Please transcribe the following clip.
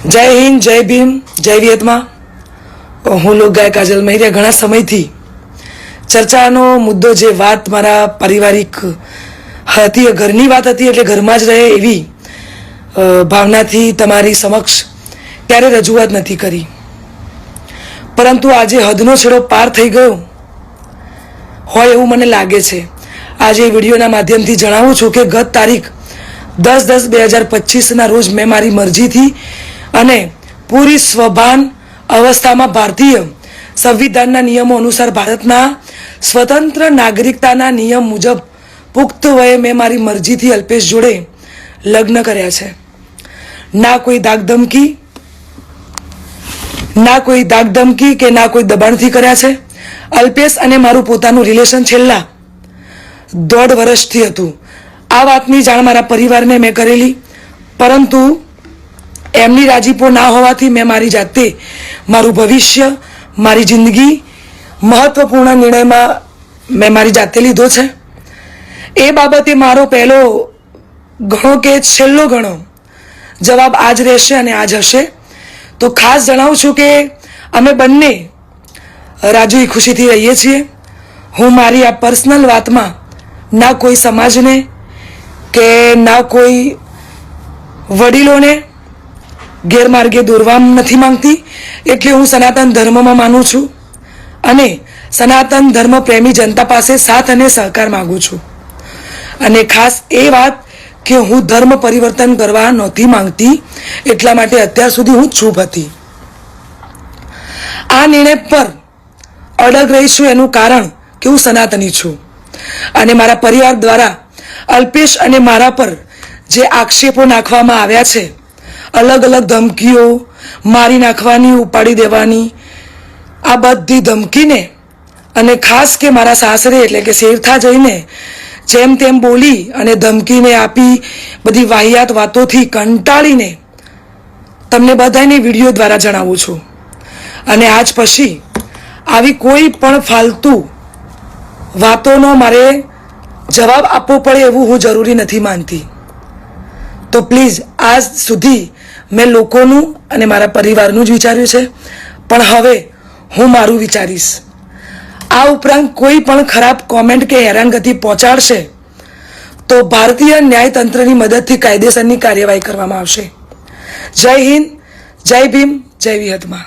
જય હિન્દ, જય ભીમ, જય વિયતમાં. હું લોકગાયક કાજલ મહેરિયા ઘણા સમયથી ચર્ચાનો મુદ્દો જે વાત મારા પારિવારિક હતી, ઘરની વાત હતી, એટલે ઘરમાં જ રહે એવી ભાવનાથી તમારી સમક્ષ ક્યારે રજૂઆત નથી કરી. પરંતુ આજે હદનો છેડો પાર થઈ ગયો હોય એવું મને લાગે છે. આજે વિડીયોના માધ્યમથી જણાવું છું કે ગત તારીખ 10/10/2025ના રોજ મેં મારી મરજીથી અને પૂરી સ્વભાન અવસ્થામાં ભારતીય સંવિધાનના નિયમો અનુસાર ભારતના સ્વતંત્ર નાગરિકતાના નિયમ મુજબ પુખ્ત વયે મેં મારી મરજીથી અલ્પેશ જોડે લગ્ન કર્યા છે. ના કોઈ ધાકધમકી કે ના કોઈ દબાણથી કર્યા છે. અલ્પેશ અને મારું પોતાનું રિલેશન છેલ્લા 1.5 વર્ષથી હતું. આ વાતની જાણ મારા પરિવારને મેં કરેલી, પરંતુ એમની રાજીપો ના હોવાથી મેં મારી જાતે મારું ભવિષ્ય, મારી જિંદગી મહત્વપૂર્ણ નિર્ણયમાં મેં મારી જાતે લીધો છે. એ બાબતે મારો પહેલો ઘણો કે છેલ્લો ઘણો જવાબ આજ રહેશે અને આજ હશે. તો ખાસ જણાવું છું કે અમે બંને રાજી ખુશીથી રહીએ છીએ. હું મારી આ પર્સનલ વાતમાં ના કોઈ સમાજને કે ના કોઈ વડીલોને ગેરમાર્ગે દોરવા નથી માંગતી. એટલે હું સનાતન ધર્મમાં માનું છું અને સનાતન ધર્મ પ્રેમી જનતા પાસે સાથ અને સહકાર માગું છું. અને ખાસ એ વાત કે હું ધર્મ પરિવર્તન કરવા નહોતી માંગતી, એટલા માટે અત્યાર સુધી હું ચૂપ હતી. આ નિર્ણય પર અડગ રહી છું એનું કારણ કે હું સનાતની છું અને મારા પરિવાર દ્વારા અલ્પેશ અને મારા પર જે આક્ષેપો નાખવામાં આવ્યા છે, અલગ અલગ ધમકીઓ, મારી નાખવાની, ઉપાડી દેવાની, આ બધી ધમકીને અને ખાસ કે મારા સાસરે એટલે કે શેરથા જઈને જેમ તેમ બોલી અને ધમકીને આપી બધી વાહિયાત વાતોથી કંટાળીને તમને બધાને વિડીયો દ્વારા જણાવું છું. અને આજ પછી આવી કોઈ પણ ફાલતુ વાતોનો મારે જવાબ આપવો પડે એવું હું જરૂરી નથી માનતી. તો પ્લીઝ આજ સુધી મેં લોકોનું અને મારા પરિવારનું જ વિચાર્યું છે, પણ હવે હું મારું વિચારીશ. આ ઉપરાંત કોઈ પણ ખરાબ કોમેન્ટ કે હેરાનગતિ પહોંચાડશે તો ભારતીય ન્યાયતંત્રની મદદથી કાયદેસરની કાર્યવાહી કરવામાં આવશે. જય હિન્દ, જય ભીમ, જય વિયતમાં.